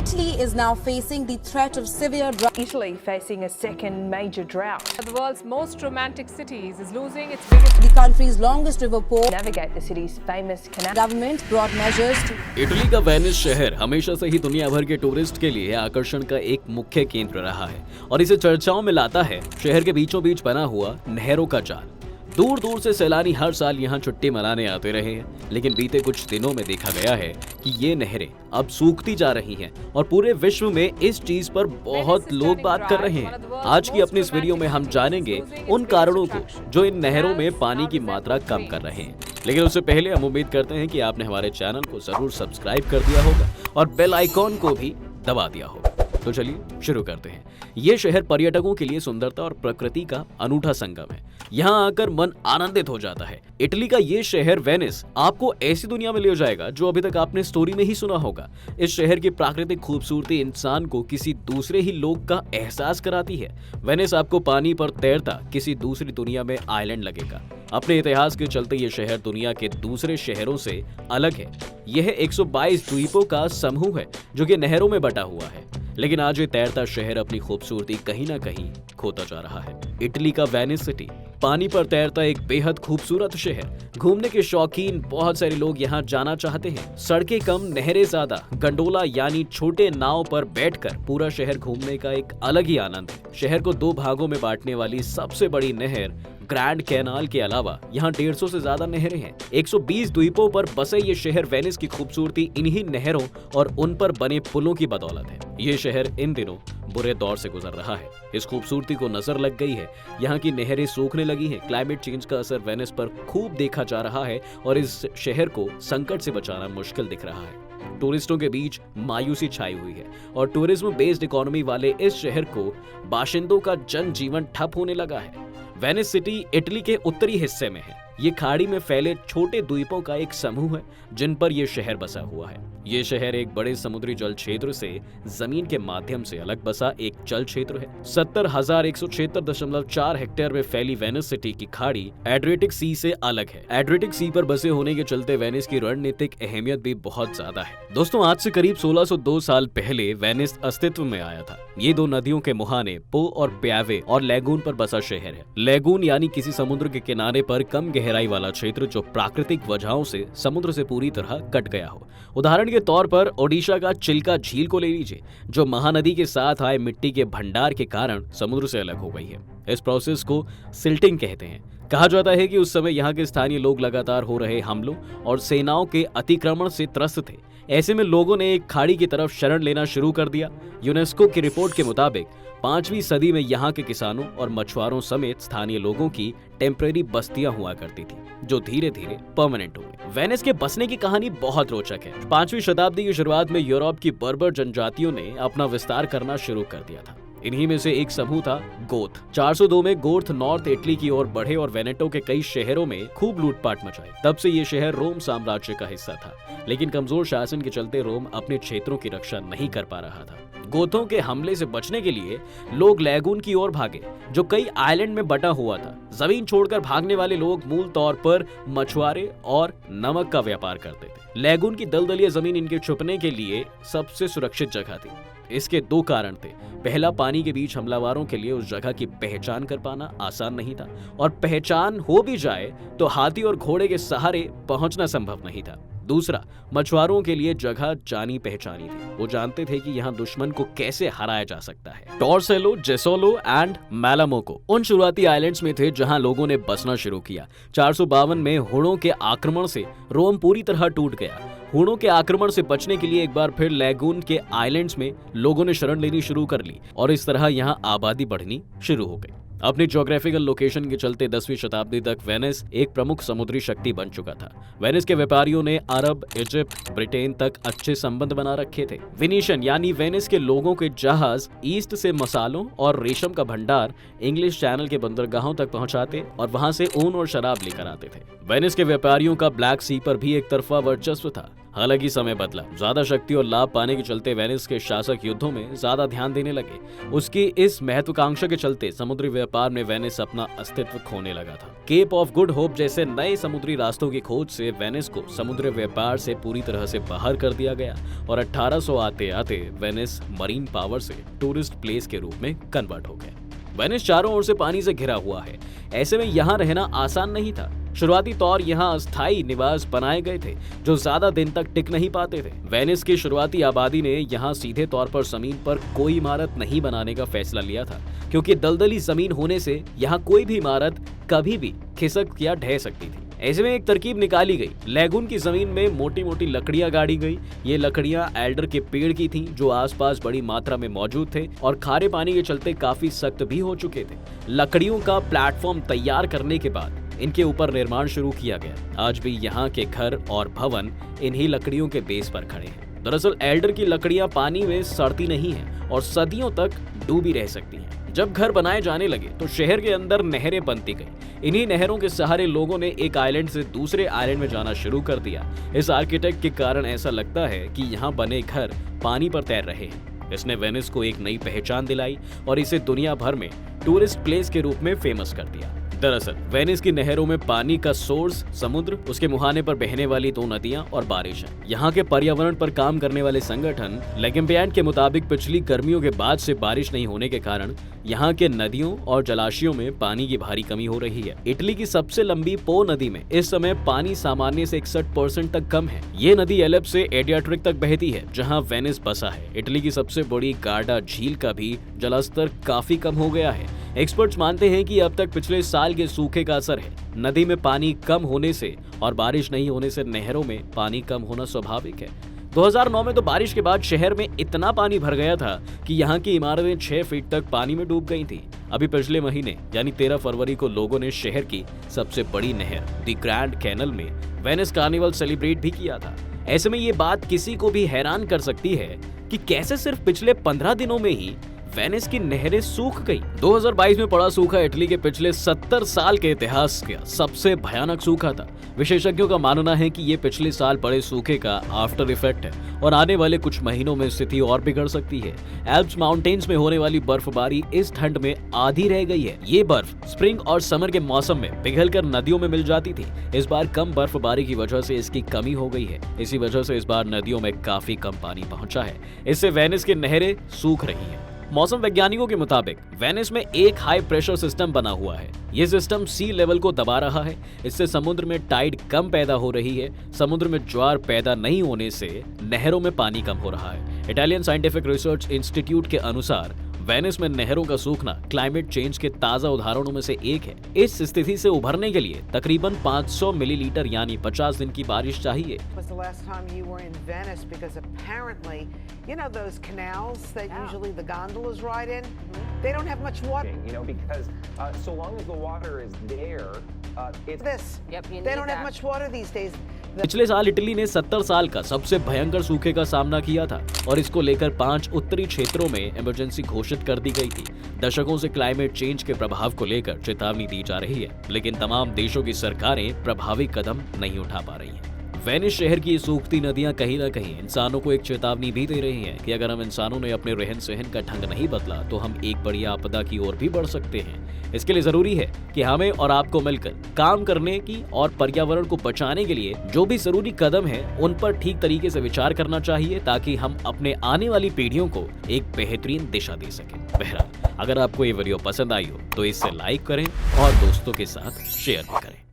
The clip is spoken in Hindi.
Italy is now facing the threat of severe drought. Italy facing a second major drought. The world's most romantic cities is losing its biggest. The country's longest river port. Navigate the city's famous canal. Government brought measures to. Italy का वेनिस शहर हमेशा से ही दुनिया भर के टूरिस्ट के लिए आकर्षण का एक मुख्य केंद्र रहा है और इसे चर्चाओं में लाता है शहर के बीचों बीच बना हुआ नहरों का जाल। दूर दूर से सैलानी हर साल यहाँ छुट्टी मनाने आते रहे हैं, लेकिन बीते कुछ दिनों में देखा गया है कि ये नहरें अब सूखती जा रही हैं और पूरे विश्व में इस चीज पर बहुत लोग बात कर रहे हैं। आज की अपनी इस वीडियो में हम जानेंगे उन कारणों को जो इन नहरों में पानी की मात्रा कम कर रहे हैं। लेकिन उससे पहले हम उम्मीद करते हैं कि आपने हमारे चैनल को जरूर सब्सक्राइब कर दिया होगा और बेल आइकॉन को भी दबा दिया होगा। तो चलिए शुरू करते हैं। ये शहर पर्यटकों के लिए सुंदरता और प्रकृति का अनूठा संगम है। यहाँ आकर मन आनंदित हो जाता है। इटली का ये शहर वेनिस आपको ऐसी दुनिया में ले जाएगा जो अभी तक आपने स्टोरी में ही सुना होगा। इस शहर की प्राकृतिक खूबसूरती इंसान को किसी दूसरे ही लोक का एहसास कराती है। वेनिस आपको पानी पर तैरता किसी दूसरी दुनिया में आइलैंड लगेगा। अपने इतिहास के चलते ये शहर दुनिया के दूसरे शहरों से अलग है। यह 122 द्वीपों का समूह है जो कि नहरों में बटा हुआ है, लेकिन आज ये तैरता शहर अपनी खूबसूरती कहीं ना कहीं खोता जा रहा है। इटली का वेनिस सिटी पानी पर तैरता एक बेहद खूबसूरत शहर। घूमने के शौकीन बहुत सारे लोग यहाँ जाना चाहते हैं। सड़कें कम, नहरें ज्यादा, गंडोला यानी छोटे नाव पर बैठकर पूरा शहर घूमने का एक अलग ही आनंद है। शहर को दो भागों में बांटने वाली सबसे बड़ी नहर ग्रैंड कैनाल के अलावा यहाँ 150 से ज्यादा नहरें हैं। 120 द्वीपों पर बसे ये शहर वेनिस की खूबसूरती इन्हीं नहरों और उन पर बने पुलों की बदौलत है। ये शहर इन दिनों बुरे दौर से गुजर रहा है। इस खूबसूरती को नजर लग गई है। यहाँ की नहरें सूखने लगी हैं। क्लाइमेट चेंज का असर वेनिस पर खूब देखा जा रहा है और इस शहर को संकट से बचाना मुश्किल दिख रहा है। टूरिस्टों के बीच मायूसी छाई हुई है और टूरिज्म बेस्ड इकोनॉमी वाले इस शहर को बाशिंदों का जनजीवन ठप होने लगा है। वेनिस सिटी इटली के उत्तरी हिस्से में है। ये खाड़ी में फैले छोटे द्वीपों का एक समूह है जिन पर यह शहर बसा हुआ है। ये शहर एक बड़े समुद्री जल क्षेत्र से जमीन के माध्यम से अलग बसा एक जल क्षेत्र है। 70,176.4 हेक्टेयर में फैली वेनिस सिटी की खाड़ी एड्रियाटिक सी से अलग है। एड्रियाटिक सी पर बसे होने के चलते वेनिस की रणनीतिक अहमियत भी बहुत ज्यादा है। दोस्तों, आज से करीब 1602 साल पहले वेनिस अस्तित्व में आया था। ये दो नदियों के मुहाने पो और प्यावे और लैगून पर बसा शहर है। लैगून यानी किसी समुद्र के किनारे पर कम गहराई वाला क्षेत्र जो प्राकृतिक वजहों से समुद्र से पूरी तरह कट गया हो। उदाहरण के तौर पर ओडिशा का चिल्का झील को ले लीजिए, जो महानदी के साथ आए मिट्टी के भंडार के कारण समुद्र से अलग हो गई है। इस प्रोसेस को सिल्टिंग कहते हैं। कहा जाता है कि उस समय यहाँ के स्थानीय लोग लगातार हो रहे हमलों और सेनाओं के अतिक्रमण से त्रस्त थे। ऐसे में लोगों ने एक खाड़ी की तरफ शरण लेना शुरू कर दिया। यूनेस्को की रिपोर्ट के मुताबिक 5वीं सदी में यहाँ के किसानों और मछुआरों समेत स्थानीय लोगों की टेम्परेरी बस्तियां हुआ करती थी, जो धीरे धीरे परमानेंट हो गई। वेनिस के बसने की कहानी बहुत रोचक है। 5वीं शताब्दी की शुरुआत में यूरोप की बर्बर जनजातियों ने अपना विस्तार करना शुरू कर दिया था। इन्हीं में से एक समूह था गोथ। 402 में गोथ नॉर्थ इटली की ओर बढ़े और वेनेटो के कई शहरों में खूब लूटपाट मचाई। तब से ये शहर रोम साम्राज्य का हिस्सा था, लेकिन कमजोर शासन के चलते रोम अपने क्षेत्रों की रक्षा नहीं कर पा रहा था। गोथों के हमले से बचने के लिए लोग लैगून की ओर भागे, जो कई आइलैंड में बटा हुआ था। जमीन छोड़कर भागने वाले लोग मूल तौर पर मछुआरे और नमक का व्यापार करते थे। लैगून की दलदलीय जमीन इनके छुपने के लिए सबसे सुरक्षित जगह थी। इसके दो कारण थे। पहला, पानी के बीच हमलावरों के लिए उस जगह की पहचान कर पाना आसान नहीं था, और पहचान हो भी जाए तो हाथी और घोड़े के सहारे पहुंचना संभव नहीं था। दूसरा, मछुआरों के लिए जगह जानी पहचानी थी। वो जानते थे कि यहाँ दुश्मन को कैसे हराया जा सकता है। टॉर्सेलो, जेसोलो एंड मैलामोको उन शुरुआती आइलैंड्स में थे जहाँ लोगों ने बसना शुरू किया। 452 में हुणों के आक्रमण से रोम पूरी तरह टूट गया। हुणों के आक्रमण से बचने के लिए एक बार फिर लैगून के आइलैंड्स में लोगों ने शरण लेनी शुरू कर ली और इस तरह यहाँ आबादी बढ़नी शुरू हो गई। अपनी ज्योग्राफिकल लोकेशन के चलते 10वीं शताब्दी तक वेनिस एक प्रमुख समुद्री शक्ति बन चुका था। वेनिस के व्यापारियों ने अरब, इजिप्ट, ब्रिटेन तक अच्छे संबंध बना रखे थे। वेनिशियन यानी वेनिस के लोगों के जहाज ईस्ट से मसालों और रेशम का भंडार इंग्लिश चैनल के बंदरगाहों तक पहुंचाते और वहां से ऊन और शराब लेकर आते थे। वेनिस के व्यापारियों का ब्लैक सी पर भी एक तरफा वर्चस्व था। हालांकि समय बदला, ज्यादा शक्ति और लाभ पाने के चलते वेनिस के शासक युद्धों में ज्यादा ध्यान देने लगे। उसकी इस महत्वाकांक्षा के चलते समुद्री व्यापार में वेनिस अपना अस्तित्व खोने लगा था। केप ऑफ गुड होप जैसे नए समुद्री रास्तों की खोज से वेनिस को समुद्री व्यापार से पूरी तरह से बाहर कर दिया गया और 1800 आते आते वेनिस मरीन पावर से टूरिस्ट प्लेस के रूप में कन्वर्ट हो गया। वेनिस चारों ओर से पानी से घिरा हुआ है, ऐसे में यहाँ रहना आसान नहीं था। शुरुआती तौर यहाँ अस्थायी निवास बनाए गए थे जो ज्यादा दिन तक टिक नहीं पाते थे। वेनिस की शुरुआती आबादी ने यहाँ सीधे तौर पर जमीन पर कोई इमारत नहीं बनाने का फैसला लिया था, क्योंकि दलदली जमीन होने से यहाँ कोई भी इमारत कभी भी खिसक या ढह सकती थी। ऐसे में एक तरकीब निकाली गई। लैगून की जमीन में मोटी मोटी लकड़ियां गाड़ी गई। ये लकड़ियां एल्डर के पेड़ की थीं, जो आसपास बड़ी मात्रा में मौजूद थे और खारे पानी के चलते काफी सख्त भी हो चुके थे। लकड़ियों का प्लेटफॉर्म तैयार करने के बाद इनके ऊपर निर्माण शुरू किया गया। आज भी यहाँ के घर और भवन इन्हीं लकड़ियों के बेस पर खड़े हैं। दरअसल एल्डर की लकड़ियां पानी में सड़ती नहीं हैं और सदियों तक डूबी रह सकती हैं। जब घर बनाए जाने लगे तो शहर के अंदर नहरें बनती गई। इन्हीं नहरों के सहारे लोगों ने एक आइलैंड से दूसरे आइलैंड में जाना शुरू कर दिया। इस आर्किटेक्ट के कारण ऐसा लगता है कि यहाँ बने घर पानी पर तैर रहे हैं। इसने वेनिस को एक नई पहचान दिलाई और इसे दुनिया भर में टूरिस्ट प्लेस के रूप में फेमस कर दिया। दरअसल वेनिस की नहरों में पानी का सोर्स समुद्र, उसके मुहाने पर बहने वाली 2 नदियां और बारिश है। यहाँ के पर्यावरण पर काम करने वाले संगठन लेगेम्बिएंट के मुताबिक पिछली गर्मियों के बाद से बारिश नहीं होने के कारण यहाँ के नदियों और जलाशयों में पानी की भारी कमी हो रही है। इटली की सबसे लंबी पो नदी में इस समय पानी सामान्य से 61% तक कम है। ये नदी एलेप से एड्रियाटिक तक बहती है, जहाँ वेनिस बसा है। इटली की सबसे बड़ी गार्डा झील का भी जलस्तर काफी कम हो गया है। एक्सपर्ट्स मानते हैं कि अब तक पिछले साल के सूखे का असर है। नदी में पानी कम होने से और बारिश नहीं होने से नहरों में पानी कम होना स्वाभाविक है। 2009 में तो बारिश के बाद शहर में इतना पानी भर गया था कि यहाँ की इमारतें 6 फीट तक पानी में डूब गई थी। अभी पिछले महीने यानी 13 फरवरी को लोगों ने शहर की सबसे बड़ी नहर द ग्रैंड कैनल में वेनिस कार्निवल सेलिब्रेट भी किया था। ऐसे में ये बात किसी को भी हैरान कर सकती है कि कैसे सिर्फ पिछले 15 दिनों में ही वेनिस की नहरें सूख गई। 2022 में पड़ा सूखा इटली के पिछले 70 साल के इतिहास का सबसे भयानक सूखा था। विशेषज्ञों का मानना है कि ये पिछले साल पड़े सूखे का आफ्टर इफेक्ट है और आने वाले कुछ महीनों में स्थिति और बिगड़ सकती है। एल्प्स माउंटेन्स में होने वाली बर्फबारी इस ठंड में आधी रह गई है। ये बर्फ स्प्रिंग और समर के मौसम में पिघलकर नदियों में मिल जाती थी। इस बार कम बर्फबारी की वजह से इसकी कमी हो गई है। इसी वजह से इस बार नदियों में काफी कम पानी पहुंचा है। इससे वेनिस की नहरें सूख रही हैं। मौसम वैज्ञानिकों के मुताबिक वेनिस में एक हाई प्रेशर सिस्टम बना हुआ है। ये सिस्टम सी लेवल को दबा रहा है। इससे समुद्र में टाइड कम पैदा हो रही है। समुद्र में ज्वार पैदा नहीं होने से नहरों में पानी कम हो रहा है। इटालियन साइंटिफिक रिसर्च इंस्टीट्यूट के अनुसार वेनिस में नहरों का सूखना क्लाइमेट चेंज के ताजा उदाहरणों में से एक है। इस स्थिति से उभरने के लिए तकरीबन 500 मिलीलीटर यानी 50 दिन की बारिश चाहिए। Was the last time you were in Venice? Because apparently, you know those canals that usually the gondolas ride in, they don't have much water. You know, because so long as the water is there, it's This, they don't have much water these days. पिछले साल इटली ने 70 साल का सबसे भयंकर सूखे का सामना किया था और इसको लेकर 5 उत्तरी क्षेत्रों में इमरजेंसी घोषित कर दी गई थी। दशकों से क्लाइमेट चेंज के प्रभाव को लेकर चेतावनी दी जा रही है, लेकिन तमाम देशों की सरकारें प्रभावी कदम नहीं उठा पा रही हैं। वेनिस शहर की सूखती नदियां कहीं ना कहीं इंसानों को एक चेतावनी भी दे रही हैं कि अगर हम इंसानों ने अपने रहन सहन का ढंग नहीं बदला तो हम एक बड़ी आपदा की ओर भी बढ़ सकते हैं। इसके लिए जरूरी है कि हमें और आपको मिलकर काम करने की और पर्यावरण को बचाने के लिए जो भी जरूरी कदम है उन पर ठीक तरीके से विचार करना चाहिए, ताकि हम अपने आने वाली पीढ़ियों को एक बेहतरीन दिशा दे सकें। बहरहाल, अगर आपको ये वीडियो पसंद आई हो तो इसे लाइक करें और दोस्तों के साथ शेयर भी करें।